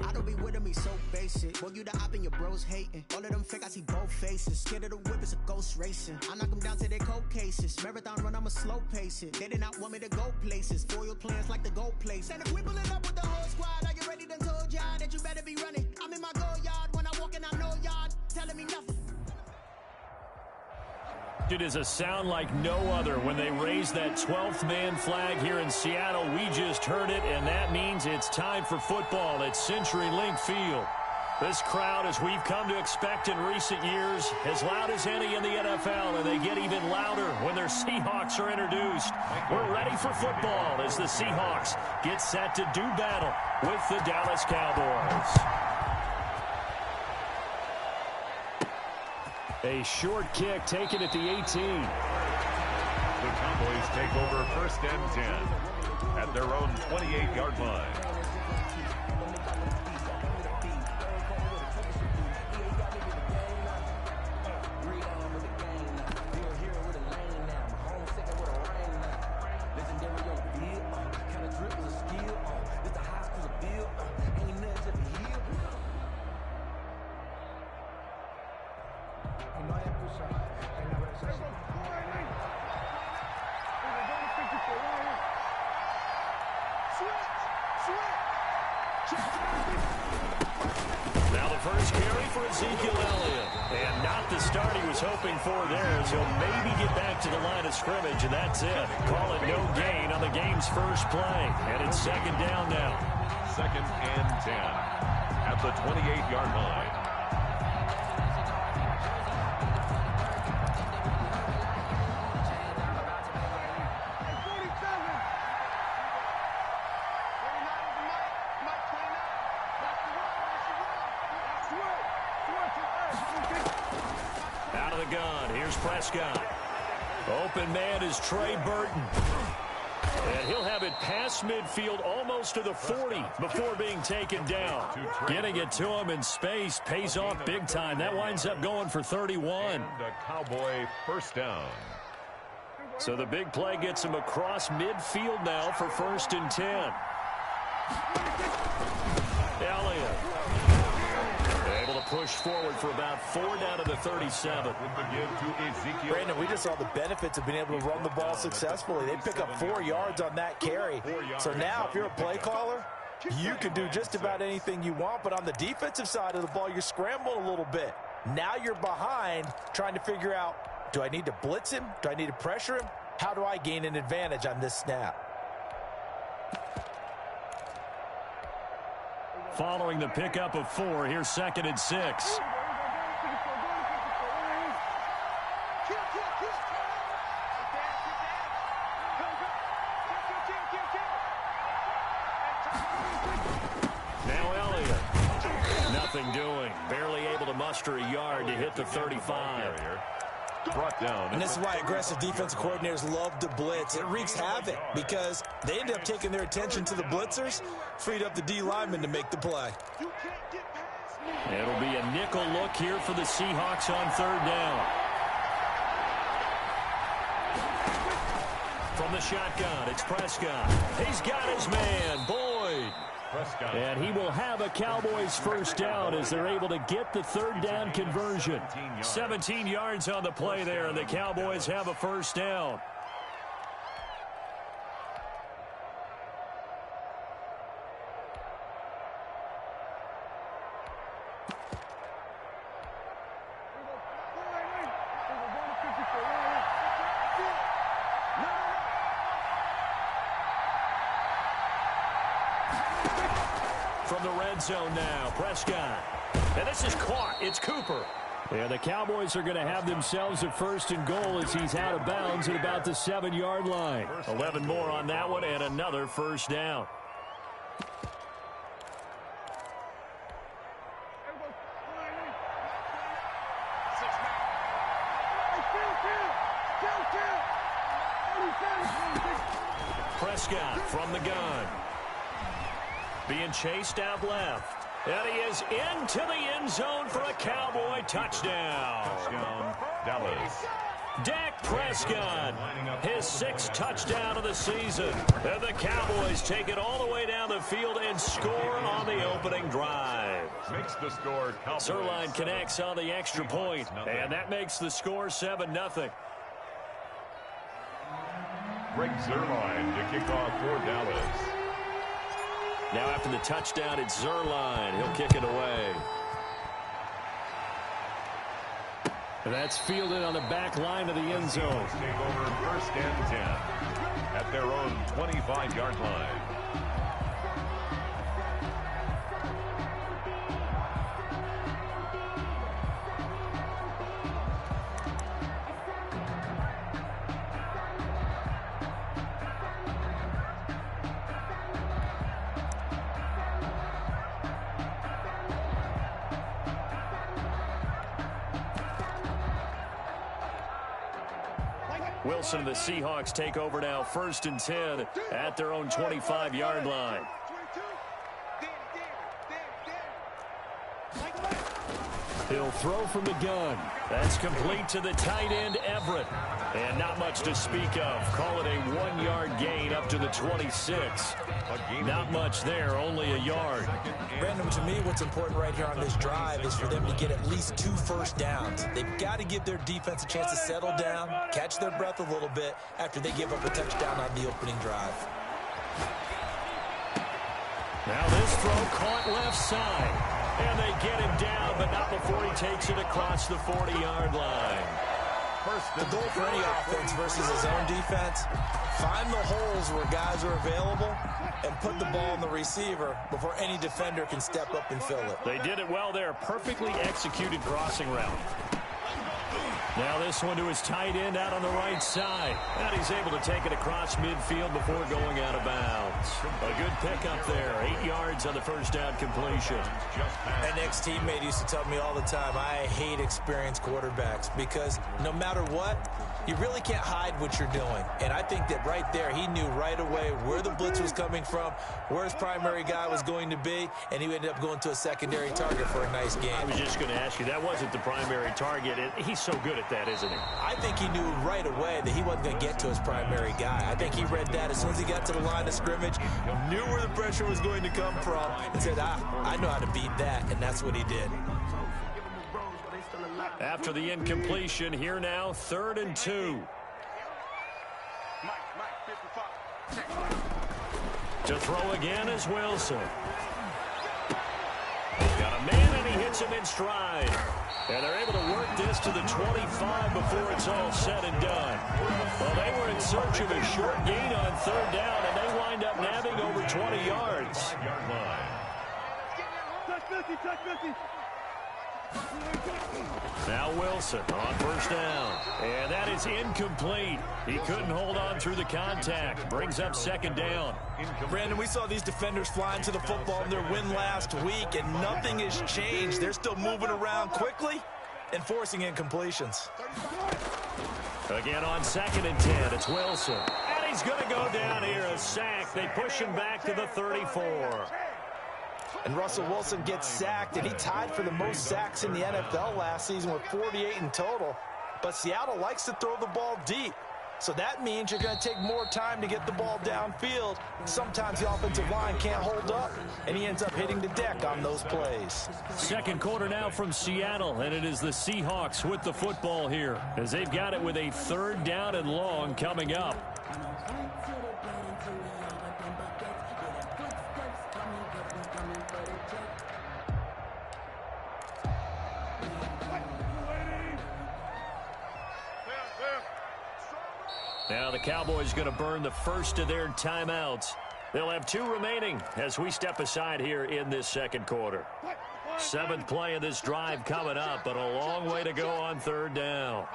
I don't be with me so basic. Boy, you the op and your bros hating. All of them fake, I see both faces. Scared of the whip, it's a ghost racing. I knock them down to their cold cases. Marathon run, I'ma slow pace it. They did not want me to go places. Foil plans like the gold place. And if we pulling up with the whole squad, are you ready? Done told y'all that you better be running. I'm in my go yard. When I walk in, I know y'all telling me nothing. It is a sound like no other when they raise that 12th man flag here in Seattle. We just heard it, and that means it's time for football at CenturyLink Field. This crowd, as we've come to expect in recent years, as loud as any in the NFL, and they get even louder when their Seahawks are introduced. We're ready for football as the Seahawks get set to do battle with the Dallas Cowboys. A short kick taken at the 18. The Cowboys take over 1st and 10 at their own 28-yard line. Now the first carry for Ezekiel Elliott. And not the start he was hoping for there, as he'll maybe get back to the line of scrimmage, and that's it. Call it no gain on the game's first play. And it's 2nd down now. 2nd and 10 at the 28-yard line. Out of the gun, here's Prescott. Open man is Trey Burton. And he'll have it past midfield almost to the 40 before being taken down. Getting it to him in space pays off big time. That winds up going for 31. And a Cowboy 1st down. So the big play gets him across midfield now for 1st and 10. Elliott able to push forward for about 4 down to the 37. Brandon, we just saw the benefits of being able to run the ball successfully. They pick up 4 yards on that carry. So now if you're a play caller, you can do just about anything you want. But on the defensive side of the ball, you're scrambling a little bit. Now you're behind trying to figure out, do I need to blitz him? Do I need to pressure him? How do I gain an advantage on this snap? Following the pickup of 4, here's 2nd and 6. Now Elliott. Nothing doing. Barely able to muster a yard to hit the 35. Brought down. And this is why aggressive defensive coordinators love to blitz. It wreaks havoc because they end up taking their attention to the blitzers, freed up the D lineman to make the play. It'll be a nickel look here for the Seahawks on 3rd down. From the shotgun, it's Prescott. He's got his man, Boyd. Prescott. And he will have a Cowboys 1st down as they're able to get the 3rd down conversion. 17 yards on the play there, and the Cowboys have a 1st down. From the red zone now, Prescott. And this is caught. It's Cooper. And the Cowboys are going to have themselves a 1st and goal as he's out of bounds at about the 7-yard line. 11 more on that one and another 1st down. Prescott from the gun. Being chased out left. And he is into the end zone for a Cowboy touchdown. Touchdown, Dallas. Dak Prescott, his 6th touchdown of the season. And the Cowboys take it all the way down down the field and score on the opening drive. Makes the score. Zerline connects on the extra point, and that makes the score 7-0. Greg Zerline to kick off for Dallas. Now after the touchdown, it's Zerline. He'll kick it away. And that's fielded on the back line of the end zone. Take over 1st and 10 at their own 25-yard line. Wilson and the Seahawks take over now, 1st and 10 at their own 25-yard line. He'll throw from the gun. That's complete to the tight end, Everett. And not much to speak of. Call it a 1-yard gain up to the 26. Not much there, only a yard. Brandon, to me, what's important right here on this drive is for them to get at least 2 first downs. They've got to give their defense a chance to settle down, catch their breath a little bit after they give up a touchdown on the opening drive. Now this throw caught left side. And they get him down, but not before he takes it across the 40-yard line. The goal for any offense versus his own defense, find the holes where guys are available and put the ball in the receiver before any defender can step up and fill it. They did it well there. Perfectly executed crossing route. Now this one to his tight end out on the right side. And he's able to take it across midfield before going out of bounds. A good pickup there. 8 yards on the first down completion. An ex-teammate used to tell me all the time, I hate experienced quarterbacks because no matter what, you really can't hide what you're doing. And I think that right there, he knew right away where the blitz was coming from, where his primary guy was going to be, and he ended up going to a secondary target for a nice game. I was just going to ask you, that wasn't the primary target. He's so good at that, isn't he? I think he knew right away that he wasn't going to get to his primary guy. I think he read that as soon as he got to the line of scrimmage, knew where the pressure was going to come from, and said, I know how to beat that, and that's what he did. After the incompletion, here now, 3rd and 2. To throw again is Wilson. Got a man, and he hits him in stride. And they're able to work this to the 25 before it's all said and done. Well, they were in search of a short gain on 3rd down, and they wind up nabbing over 20 yards. Now Wilson on 1st down. And that is incomplete. He couldn't hold on through the contact. Brings up 2nd down. Brandon, we saw these defenders flying to the football in their win last week, and nothing has changed. They're still moving around quickly and forcing incompletions. Again on 2nd and 10, it's Wilson. And he's going to go down here, a sack. They push him back to the 34. And Russell Wilson gets sacked, and he tied for the most sacks in the NFL last season with 48 in total. But Seattle likes to throw the ball deep. So that means you're going to take more time to get the ball downfield. Sometimes the offensive line can't hold up, and he ends up hitting the deck on those plays. 2nd quarter now from Seattle, and it is the Seahawks with the football here as they've got it with a 3rd down and long coming up. Now the Cowboys going to burn the first of their timeouts. They'll have 2 remaining as we step aside here in this 2nd quarter. 7th play of this drive coming up, but a long way to go on 3rd down.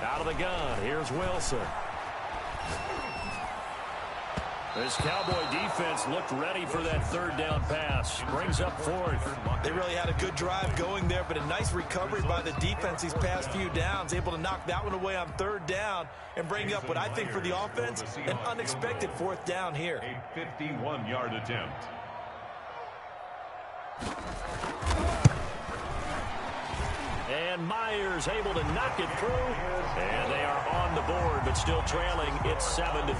Out of the gun, here's Wilson. This Cowboy defense looked ready for that 3rd down pass. Brings up 4th. They really had a good drive going there, but a nice recovery by the defense these past few downs. Able to knock that one away on 3rd down and bring up what I think for the offense, an unexpected 4th down here. A 51-yard attempt. and Myers able to knock it through. And they are on the board, but still trailing. It's 7-3.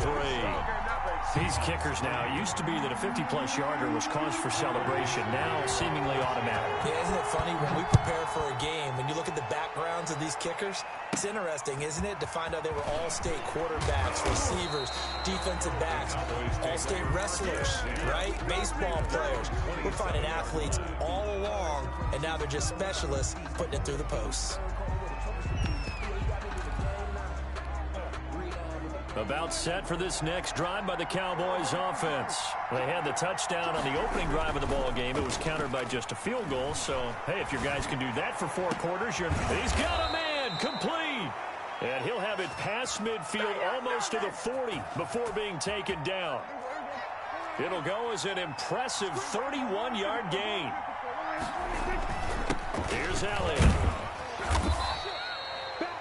These kickers now, it used to be that a 50-plus yarder was cause for celebration. Now seemingly automatic. Yeah, isn't it funny when we prepare for a game, when you look at the backgrounds of these kickers, it's interesting, isn't it, to find out they were all-state quarterbacks, receivers, defensive backs, all-state wrestlers, right? Baseball players. We're finding athletes all along, and now they're just specialists putting it through the posts. About set for this next drive by the Cowboys offense. They had the touchdown on the opening drive of the ball game. It was countered by just a field goal. So, hey, if your guys can do that for 4 quarters, he's got a man complete. And he'll have it past midfield almost to the 40 before being taken down. It'll go as an impressive 31-yard gain. Here's Elliott.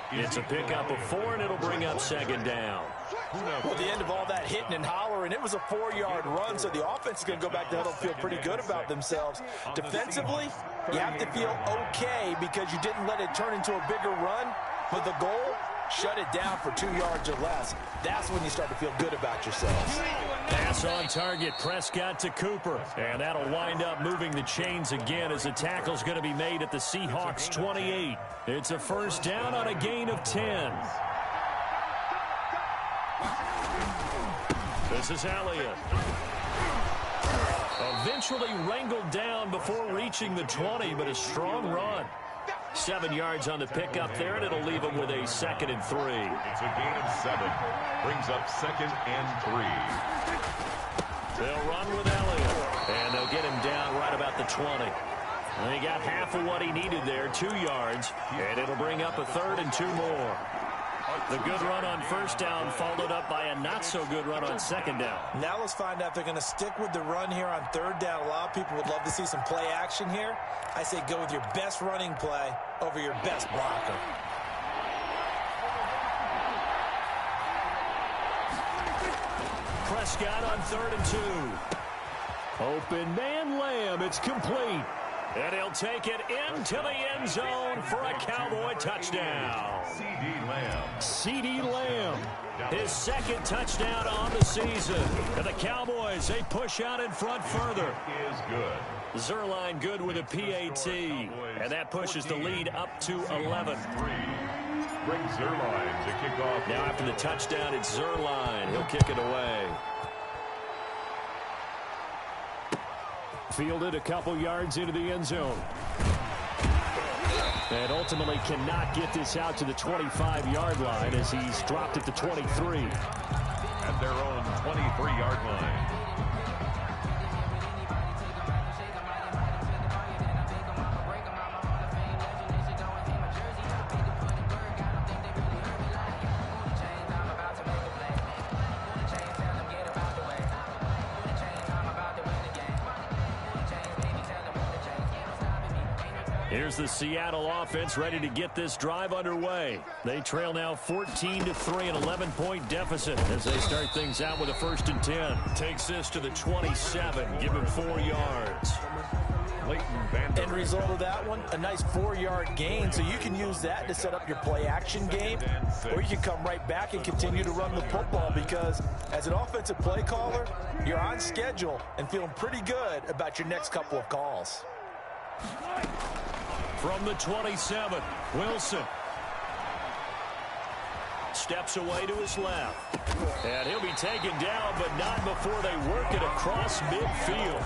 It's a pickup of 4, and it'll bring up second down. Well, at the end of all that hitting and hollering, it was a 4-yard run, so the offense is going to go back to huddle and feel pretty good about themselves. Defensively, you have to feel okay because you didn't let it turn into a bigger run, but the goal, shut it down for 2 yards or less. That's when you start to feel good about yourselves. Pass on target, Prescott to Cooper. And that'll wind up moving the chains again as the tackle's going to be made at the Seahawks 28. It's a first down on a gain of 10. This is Elliott. Eventually wrangled down before reaching the 20, but a strong run. 7 yards on the pickup there, and it'll leave him with a 2nd and 3. It's a gain of 7. Brings up 2nd and 3. They'll run with Elliott, and they'll get him down right about the 20. And he got half of what he needed there, 2 yards, and it'll bring up a 3rd and 2 more. The good run on first down followed up by a not-so-good run on second down. Now let's find out if they're going to stick with the run here on 3rd down. A lot of people would love to see some play action here. I say go with your best running play over your best blocker. Prescott on 3rd and 2. Open man Lamb. It's complete. And he'll take it into the end zone for a Cowboy touchdown. C.D. Lamb, his 2nd touchdown on the season. And the Cowboys, they push out in front further. Zerline good with a PAT. And that pushes the lead up to 11. Bring Zerline to kick off. Now after the touchdown, it's Zerline. He'll kick it away. Fielded a couple yards into the end zone. And ultimately cannot get this out to the 25-yard line as he's dropped at the 23. At their own 23-yard line. Here's the Seattle offense ready to get this drive underway. They trail now 14-3, an 11-point deficit as they start things out with a 1st and 10. Takes this to the 27, give him 4 yards. End result of that one, a nice 4-yard gain, so you can use that to set up your play-action game, or you can come right back and continue to run the football because as an offensive play caller, you're on schedule and feeling pretty good about your next couple of calls. From the 27, Wilson steps away to his left. And he'll be taken down, but not before they work it across midfield.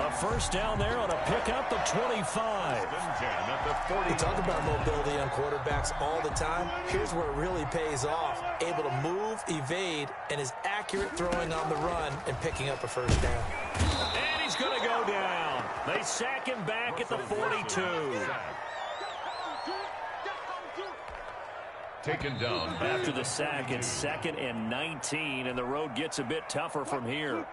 A first down there on a pickup of 25. We talk about mobility on quarterbacks all the time. Here's where it really pays off. Able to move, evade, and is accurate throwing on the run and picking up a first down. And he's going to go down. They sack him back at the 42. Taken down. After the sack, it's 2nd and 19, and the road gets a bit tougher from here.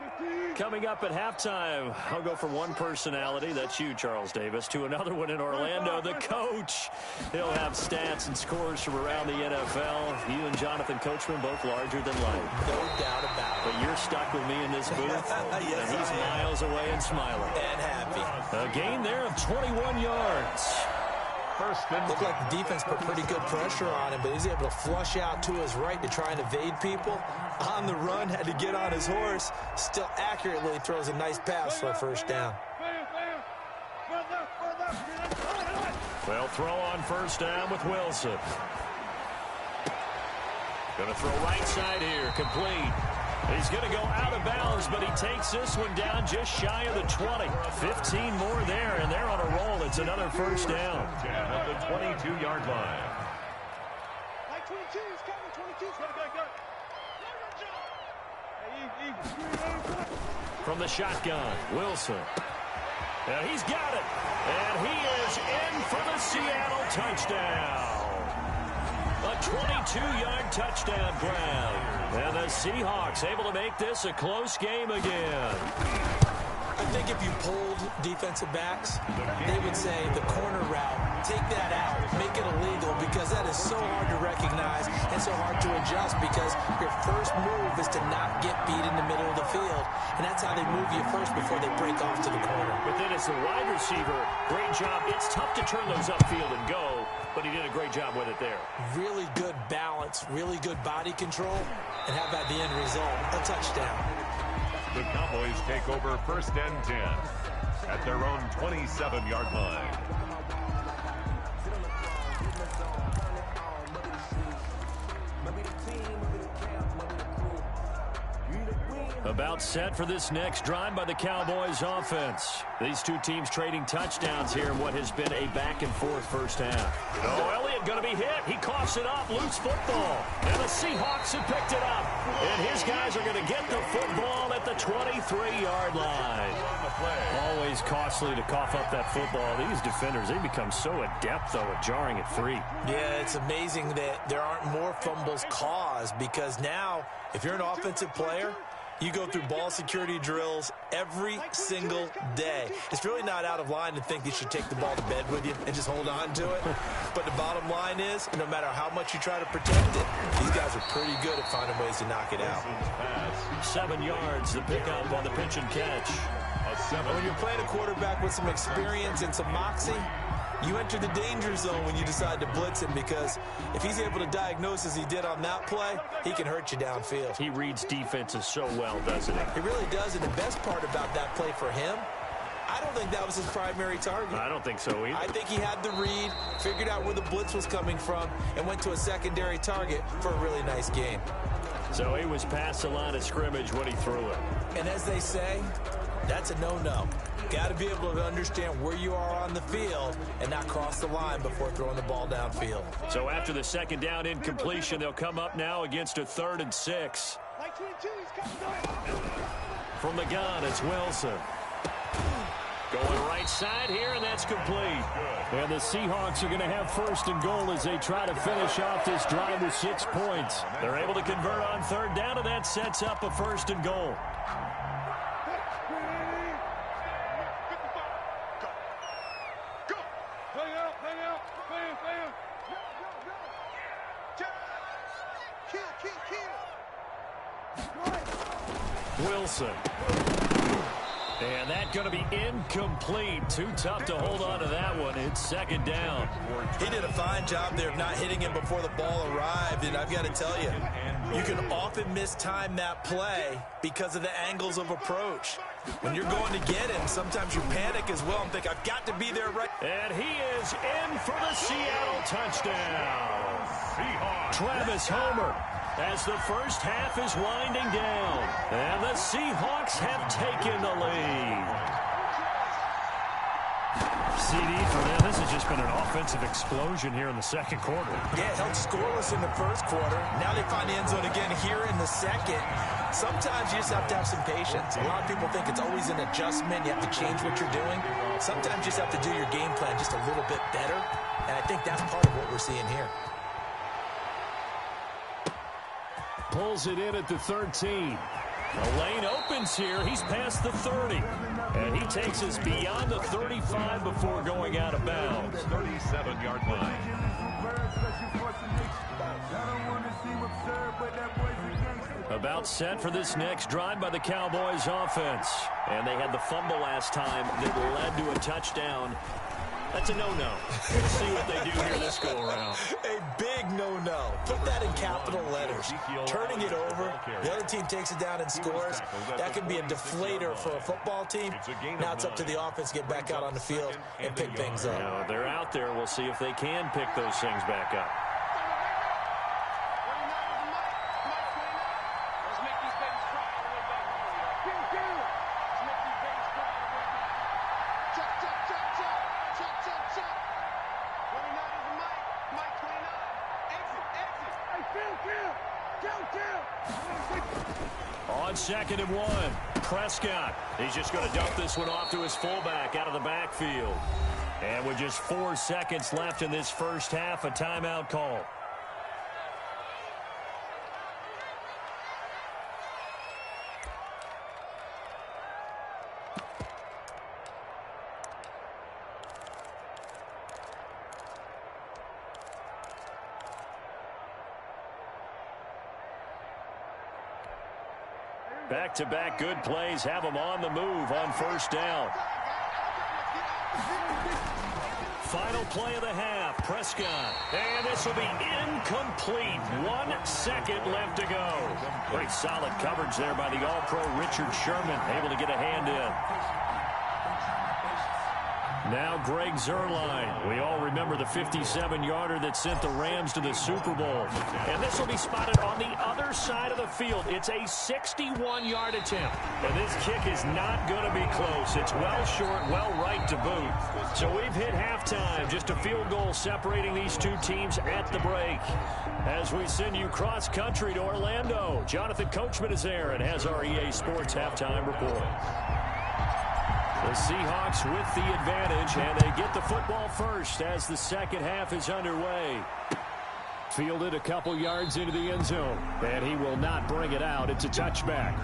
Coming up at halftime, I'll go from one personality, that's you, Charles Davis, to another one in Orlando, the coach. He'll have stats and scores from around the NFL. You and Jonathan Coachman, both larger than life. No doubt about it. But you're stuck with me in this booth, yes, and he's miles away and smiling. And happy. A gain there of 21 yards. First and Looked like the defense put pretty good pressure on him, but he's able to flush out to his right to try and evade people. On the run, had to get on his horse. Still accurately throws a nice pass for a first down. They'll throw on first down with Wilson. Going to throw right side here, complete. He's going to go out of bounds, but he takes this one down just shy of the 20. 15 more there, and they're on a roll. It's another first down. At the 22-yard line. Like 22, he's coming. 22, From the shotgun, Wilson. And he's got it. And he is in for the Seattle touchdown. A 22-yard touchdown grab. And the Seahawks able to make this a close game again. I think if you polled defensive backs, they would say the corner route, take that out, make it illegal, because that is so hard to recognize and so hard to adjust, because your first move is to not get beat in the middle of the field. And that's how they move you first before they break off to the corner. But then as the wide receiver, great job. It's tough to turn those upfield and go, but he did a great job with it there. Really good balance, really good body control, and how about the end result? A touchdown. The Cowboys take over first and 10 at their own 27-yard line. About set for this next drive by the Cowboys offense. These two teams trading touchdowns here in what has been a back-and-forth first half. Oh, Elliott going to be hit. He coughs it up. Loose football. And the Seahawks have picked it up. And his guys are going to get the football at the 23-yard line. Always costly to cough up that football. These defenders, they become so adept, though, at jarring it free. Yeah, it's amazing that there aren't more fumbles caused, because now, if you're an offensive player, you go through ball security drills every single day. It's really not out of line to think you should take the ball to bed with you and just hold on to it. But the bottom line is, no matter how much you try to protect it, these guys are pretty good at finding ways to knock it out. 7 yards, the pickup on the pitch and catch. When you're playing a quarterback with some experience and some moxie, you enter the danger zone when you decide to blitz him, because if he's able to diagnose as he did on that play, he can hurt you downfield. He reads defenses so well, doesn't he? He really does, and the best part about that play for him, I don't think that was his primary target. I don't think so either. I think he had the read, figured out where the blitz was coming from, and went to a secondary target for a really nice game. So he was past the line of scrimmage when he threw it. And as they say, that's a no-no. Got to be able to understand where you are on the field and not cross the line before throwing the ball downfield. So after the second down incompletion, they'll come up now against a 3rd and 6. Like 22, he's coming. From the gun, it's Wilson. Going right side here, and that's complete. And the Seahawks are going to have 1st and goal as they try to finish off this drive with 6 points. They're able to convert on 3rd down, and that sets up a 1st and goal. Wilson. And that's going to be incomplete. Too tough to hold on to that one. It's 2nd down. He did a fine job there of not hitting him before the ball arrived, and I've got to tell you, you can often mistime that play because of the angles of approach. When you're going to get him, sometimes you panic as well and think, I've got to be there right. And he is in for the Seattle touchdown. Travis Homer, as the first half is winding down. And the Seahawks have taken the lead. CD for them. This has just been an offensive explosion here in the 2nd quarter. Yeah, it held scoreless in the 1st quarter. Now they find the end zone again here in the 2nd. Sometimes you just have to have some patience. A lot of people think it's always an adjustment. You have to change what you're doing. Sometimes you just have to do your game plan just a little bit better. And I think that's part of what we're seeing here. Pulls it in at the 13. The lane opens here. He's past the 30. And he takes us beyond the 35 before going out of bounds. 37-yard line. About set for this next drive by the Cowboys offense. And they had the fumble last time that led to a touchdown. That's a no-no. We'll see what they do here this go-around. A big no-no. Put that in capital letters. Turning it over, the other team takes it down and scores. That can be a deflator for a football team. Now it's up to the offense to get back out on the field and pick things up. Now, they're out there. We'll see if they can pick those things back up. On 2nd and 1, Prescott. He's just going to dump this one off to his fullback out of the backfield. And with just 4 seconds left in this first half, a timeout call. Back-to-back good plays have them on the move on first down. Final play of the half, Prescott. And this will be incomplete. 1 second left to go. Pretty solid coverage there by the All-Pro Richard Sherman, able to get a hand in. Now Greg Zuerlein. We all remember the 57-yarder that sent the Rams to the Super Bowl. And this will be spotted on the other side of the field. It's a 61-yard attempt. And this kick is not going to be close. It's well short, well right to boot. So we've hit halftime. Just a field goal separating these two teams at the break. As we send you cross-country to Orlando, Jonathan Coachman is there and has our EA Sports halftime report. The Seahawks with the advantage, and they get the football first as the second half is underway. Fielded a couple yards into the end zone, and he will not bring it out. It's a touchback.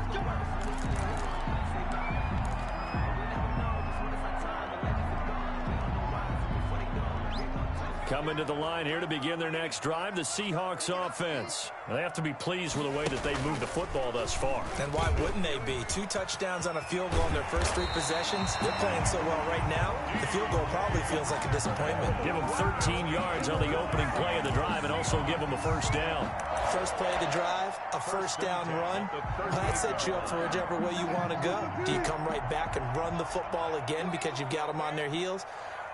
Coming to the line here to begin their next drive, the Seahawks offense. They have to be pleased with the way that they moved the football thus far. And why wouldn't they be? 2 touchdowns on a field goal in their first 3 possessions. They're playing so well right now, the field goal probably feels like a disappointment. Give them 13 yards on the opening play of the drive and also give them a first down. First play of the drive, a first down run. Well, that sets you up for whichever way you want to go. Do you come right back and run the football again because you've got them on their heels?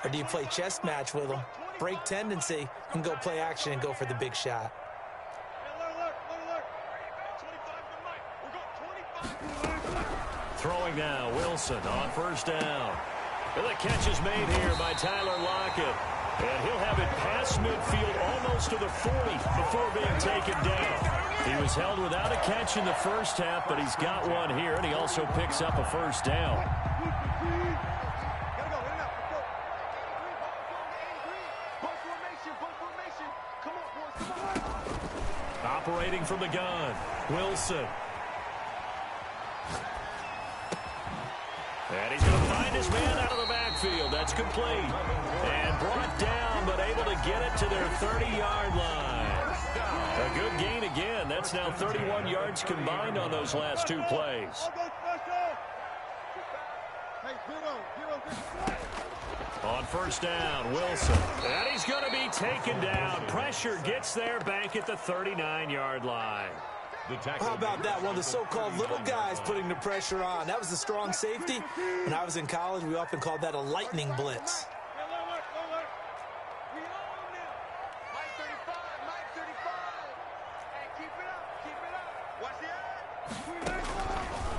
Or do you play chess match with them, break tendency, and go play action and go for the big shot? Throwing now, Wilson on first down. And the catch is made here by Tyler Lockett. And he'll have it past midfield almost to the 40 before being taken down. He was held without a catch in the first half, but he's got one here, and he also picks up a first down. Operating from the gun, Wilson. And he's going to find his man out of the backfield. That's complete. And brought down, but able to get it to their 30-yard line. A good gain again. That's now 31 yards combined on those last 2 plays. On first down, Wilson. And he's going to be taken down. Pressure gets there back at the 39-yard line. How about that? One of the so-called little guys putting the pressure on. That was the strong safety. When I was in college, we often called that a lightning blitz.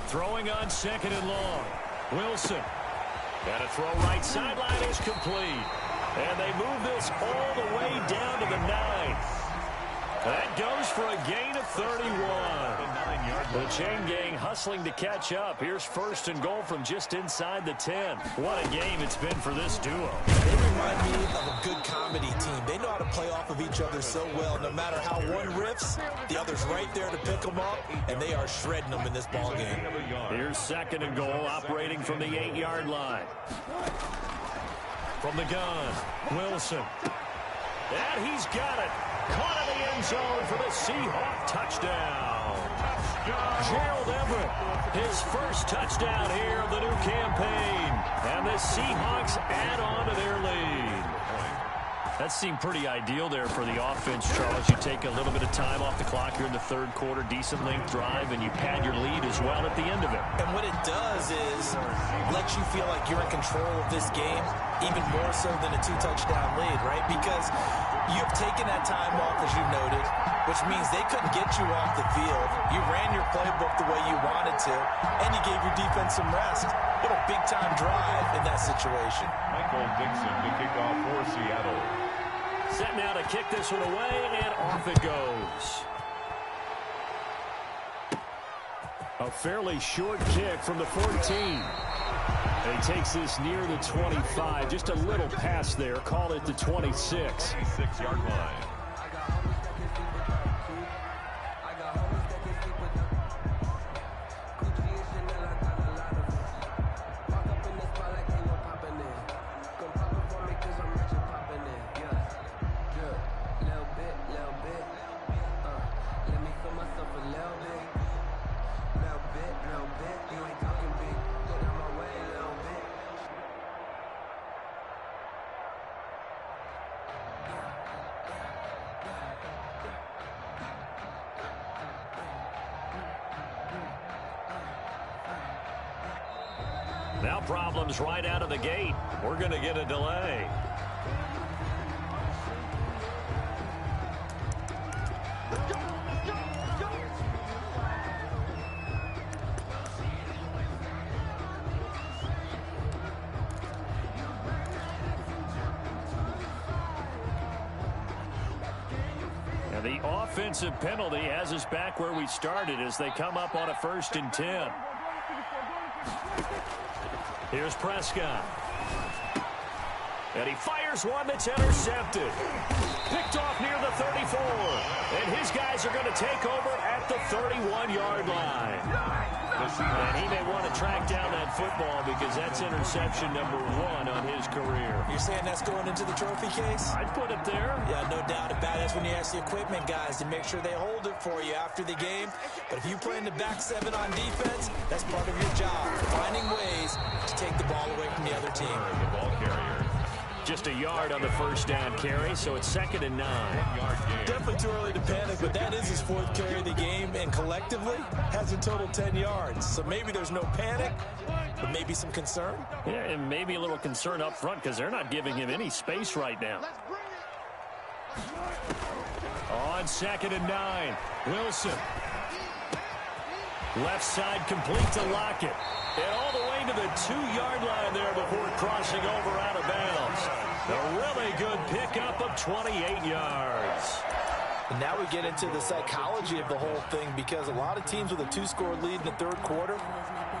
Throwing on 2nd and long. Wilson. And a throw right sideline is complete. And they move this all the way down to the 9. That goes for a gain of 31. The chain gang hustling to catch up. Here's 1st and goal from just inside the 10. What a game it's been for this duo. They remind me of a good comedy team. They know how to play off of each other so well. No matter how one riffs, the other's right there to pick them up, and they are shredding them in this ball game. Here's 2nd and goal, operating from the 8-yard line. From the gun, Wilson. And he's got it. Caught in the end zone for the Seahawk touchdown. Gerald Everett, his first touchdown here of the new campaign. And the Seahawks add on to their lead. That seemed pretty ideal there for the offense, Charles. You take a little bit of time off the clock here in the third quarter, decent length drive, and you pad your lead as well at the end of it. And what it does is lets you feel like you're in control of this game, even more so than a 2-touchdown lead, right? Because you've taken that time off, as you noted, which means they couldn't get you off the field. You ran your playbook the way you wanted to, and you gave your defense some rest. What a big-time drive in that situation. Michael Dixon to kick off for Seattle. Set now to kick this one away, and off it goes. A fairly short kick from the 14. And he takes this near the 25. Just a little pass there. Call it the 26. 26-yard line. Now problems right out of the gate. We're going to get a delay. And the offensive penalty has us back where we started as they come up on a 1st and 10. Here's Prescott. And he fires one that's intercepted. Picked off near the 34. And his guys are going to take over at the 31-yard line. And he may want to track down that football because that's interception number 1 on his career. You're saying that's going into the trophy case? I'd put it there. Yeah, no doubt about it. That's when you ask the equipment guys to make sure they hold it for you after the game. But if you play in the back 7 on defense, that's part of your job, finding ways to take the ball away from the other team. The ball carrier. Just a yard on the 1st down carry, so it's 2nd and 9. 10-yard gain. Definitely too early to panic, but that is his 4th carry of the game, and collectively has a total 10 yards. So maybe there's no panic, but maybe some concern. Yeah, and maybe a little concern up front because they're not giving him any space right now. On 2nd and 9, Wilson. Left side complete to Lockett. And all the way to the 2-yard line there before crossing over out of bounds. A really good pickup of 28 yards. And now we get into the psychology of the whole thing because a lot of teams with a 2-score lead in the 3rd quarter,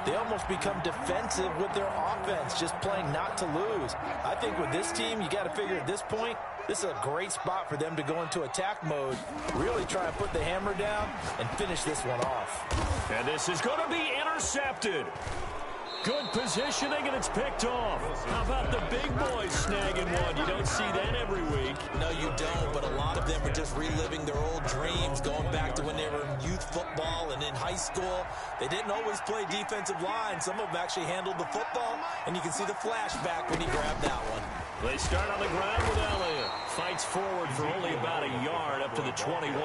they almost become defensive with their offense, just playing not to lose. I think with this team, you got to figure at this point, this is a great spot for them to go into attack mode, really try and put the hammer down and finish this one off. And this is going to be intercepted. Good positioning, and it's picked off. How about the big boys snagging one? You don't see that every week. No, you don't, but a lot of them are just reliving their old dreams, going back to when they were in youth football and in high school. They didn't always play defensive line. Some of them actually handled the football, and you can see the flashback when he grabbed that one. They start on the ground with Elliott. Fights forward for only about a yard up to the 21.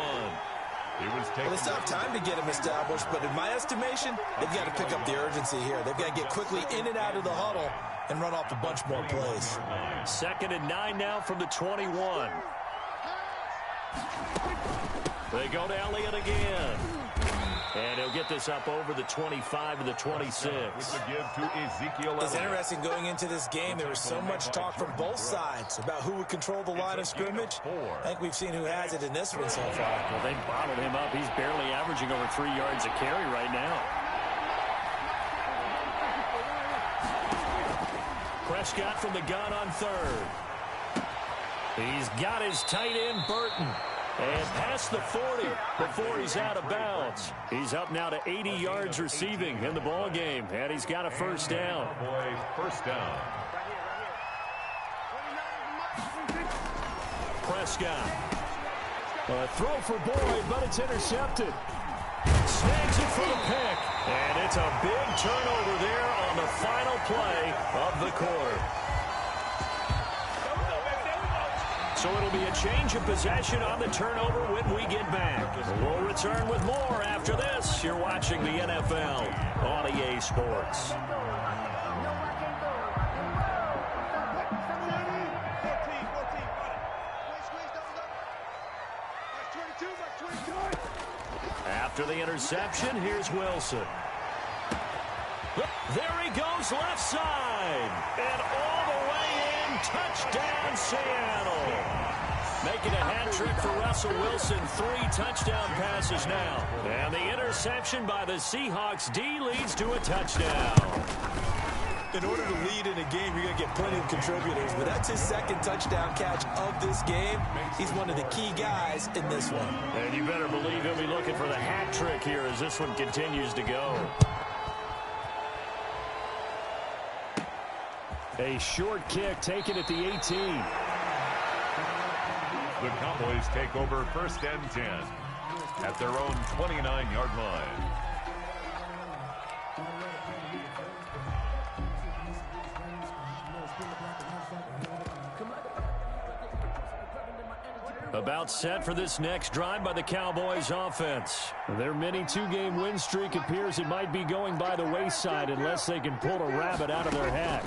Well, it's not time to get him established, but in my estimation, they've got to pick up the urgency here. They've got to get quickly in and out of the huddle and run off a bunch more plays. 2nd and 9 now from the 21. They go to Elliott again. And he'll get this up over the 25 to the 26. It's interesting going into this game. There was so much talk from both sides about who would control the line of scrimmage. I think we've seen who has it in this one so far. Well, they bottled him up. He's barely averaging over 3 yards a carry right now. Prescott from the gun on 3rd. He's got his tight end, Burton. And past the 40 before he's out of bounds. He's up now to 80 yards receiving in the ball game, and he's got a 1st down. First down. Prescott. A throw for Boyd, but it's intercepted. Snags it for the pick. And it's a big turnover there on the final play of the quarter. So it'll be a change of possession on the turnover when we get back. We'll return with more after this. You're watching the NFL on EA Sports. 14, squeeze, double up. That's 22, that's 22. After the interception, here's Wilson. There he goes, left side. And all the way in, touchdown Seattle. Making a hat trick for Russell Wilson, 3 touchdown passes now. And the interception by the Seahawks D leads to a touchdown. In order to lead in a game, you're going to get plenty of contributors, but that's his second touchdown catch of this game. He's one of the key guys in this one. And you better believe he'll be looking for the hat trick here as this one continues to go. A short kick taken at the 18. The Cowboys take over 1st and 10 at their own 29-yard line. About set for this next drive by the Cowboys offense. Their mini 2-game win streak appears it might be going by the wayside unless they can pull a rabbit out of their hat.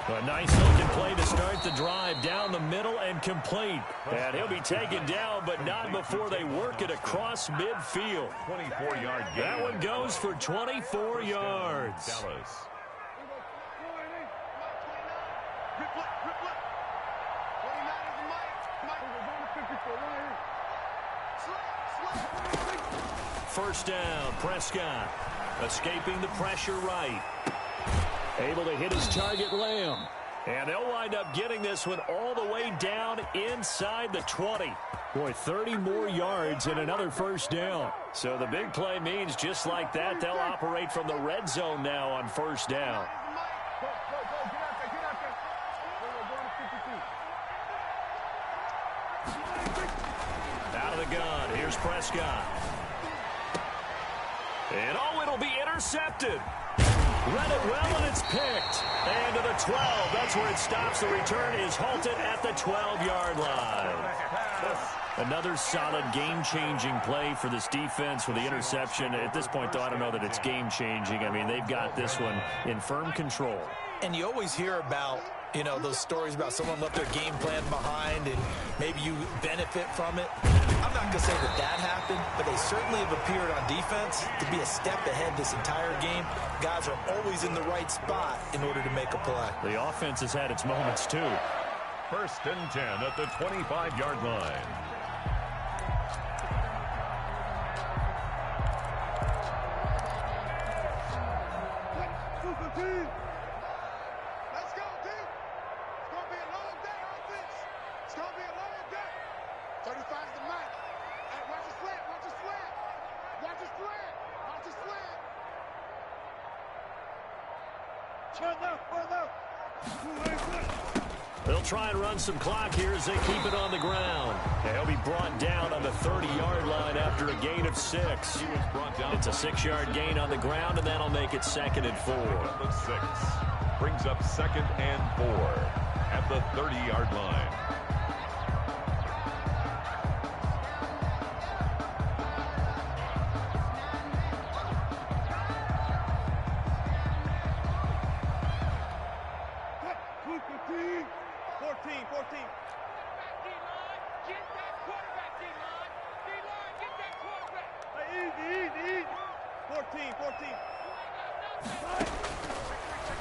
A nice-looking play to start the drive down the middle and complete. And he'll be taken down, but not before they work it across midfield. 24-yard gain. That one goes for 24 yards. Dallas. First down, Prescott. Escaping the pressure right. Able to hit his target, Lamb. And they'll wind up getting this one all the way down inside the 20. Boy, 30 more yards and another first down. So the big play means just like that, they'll operate from the red zone now on first down. Out of the gun, here's Prescott. And oh, it'll be intercepted. Read it well, and it's picked. And to the 12. That's where it stops. The return is halted at the 12-yard line. Another solid game-changing play for this defense with the interception. At this point, though, I don't know that it's game-changing. I mean, they've got this one in firm control. And you always hear about, you know, those stories about someone left their game plan behind and maybe you benefit from it. I'm not going to say that happened, but they certainly have appeared on defense to be a step ahead this entire game. Guys are always in the right spot in order to make a play. The offense has had its moments, too. 1st and 10 at the 25-yard line. Let's go, team. It's going to be a long day, offense. It's going to be a long day. 35 is the mic. Hey, watch his slant. Watch his slant. Watch his slant. Watch his slant. Turn up. They'll try and run some clock here as they keep it on the ground. They'll be brought down on the 30-yard line after a gain of 6. It's a 6-yard gain on the ground, and that'll make it 2nd and 4. 6 brings up 2nd and 4 at the 30-yard line.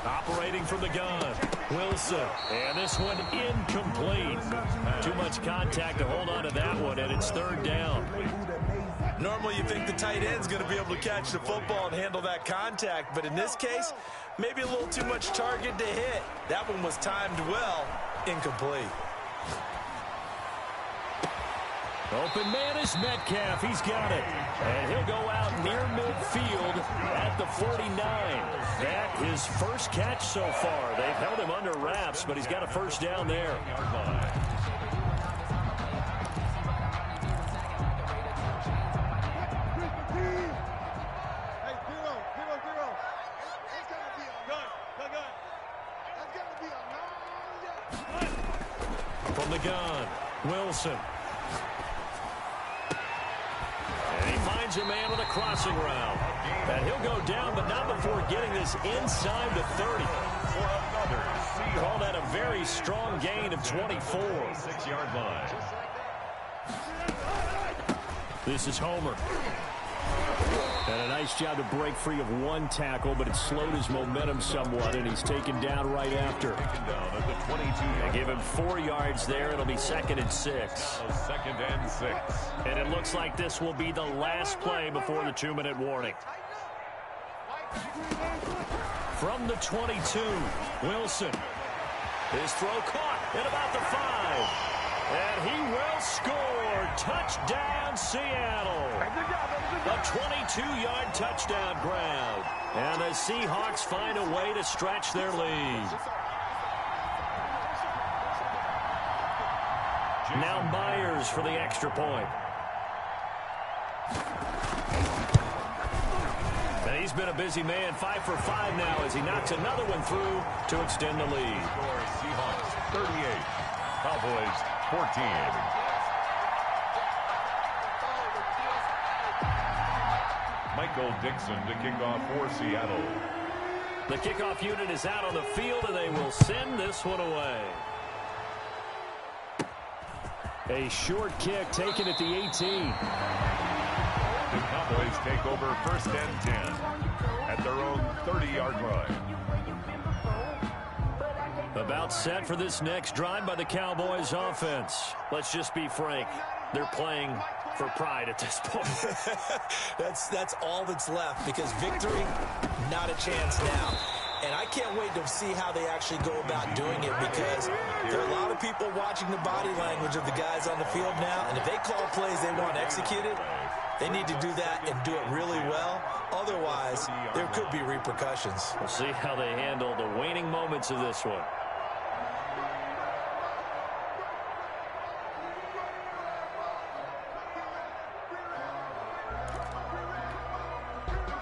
Operating from the gun, Wilson. And this one incomplete. Too much contact to hold on to that one, and it's 3rd down. Normally you think the tight end's going to be able to catch the football and handle that contact, but in this case, maybe a little too much target to hit. That one was timed well, incomplete. Open man is Metcalf. He's got it. And he'll go out near midfield at the 49. That his first catch so far. They've held him under wraps, but he's got a first down there. From the gun, Wilson. And he finds a man with a crossing route. And he'll go down, but not before getting this inside the 30. Call that a very strong gain of 24. 6-yard line. This is Homer. And a nice job to break free of one tackle, but it slowed his momentum somewhat, and he's taken down right after. Taken down at the 22. They give him 4 yards there. It'll be 2nd and 6. 2nd and 6. And it looks like this will be the last play before the 2-minute warning. From the 22, Wilson. His throw caught at about the 5. And he will score. Touchdown, Seattle. A 22-yard touchdown grab. And the Seahawks find a way to stretch their lead. Now Myers for the extra point. And he's been a busy man, 5 for 5 now as he knocks another one through to extend the lead. Seahawks 38, Cowboys 14. Michael Dixon to kick off for Seattle. The kickoff unit is out on the field, and they will send this one away. A short kick taken at the 18. The Cowboys take over 1st and 10 at their own 30-yard line. About set for this next drive by the Cowboys offense. Let's just be frank. They're playing for pride at this point. That's all that's left, because victory, not a chance now. And I can't wait to see how they actually go about doing it, because there are a lot of people watching the body language of the guys on the field now, and if they call plays they want executed, they need to do that and do it really well. Otherwise, there could be repercussions. We'll see how they handle the waning moments of this one.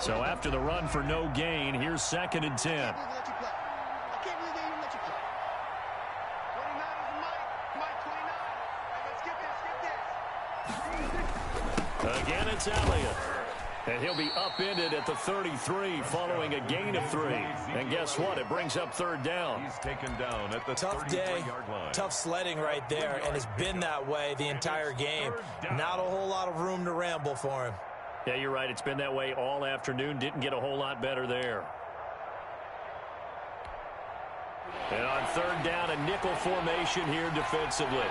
So after the run for no gain, here's 2nd and 10. Again, it's Elliott. And he'll be upended at the 33 following a gain of 3. And guess what? It brings up 3rd down. He's taken down at the tough day, tough sledding right there, and it's been that way the entire game. Not a whole lot of room to ramble for him. Yeah, you're right. It's been that way all afternoon. Didn't get a whole lot better there. And on 3rd down, a nickel formation here defensively.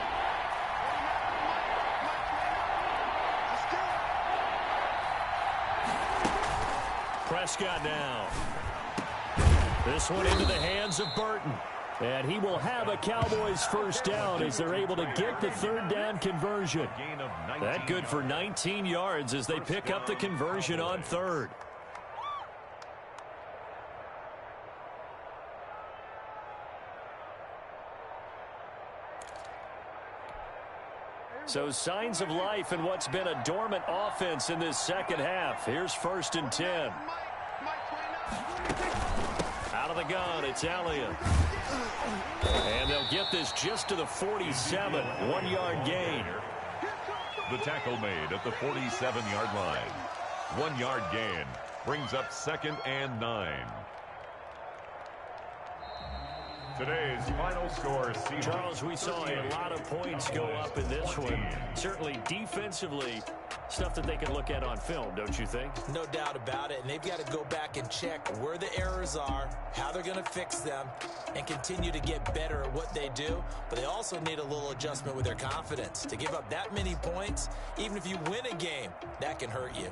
Prescott now. This one into the hands of Burton. And he will have a Cowboys 1st down as they're able to get the 3rd down conversion. That good for 19 yards as they pick up the conversion on 3rd. So signs of life in what's been a dormant offense in this 2nd half. Here's 1st and 10. Out of the gun, it's Elliott. And they'll get this just to the 47, 1-yard gain. The tackle made at the 47-yard line. 1-yard gain brings up 2nd and 9. Today's final score, Charles, we saw a lot of points go up in this one. Certainly defensively, stuff that they can look at on film, don't you think? No doubt about it, and they've got to go back and check where the errors are, how they're going to fix them, and continue to get better at what they do. But they also need a little adjustment with their confidence. To give up that many points, even if you win a game, that can hurt you.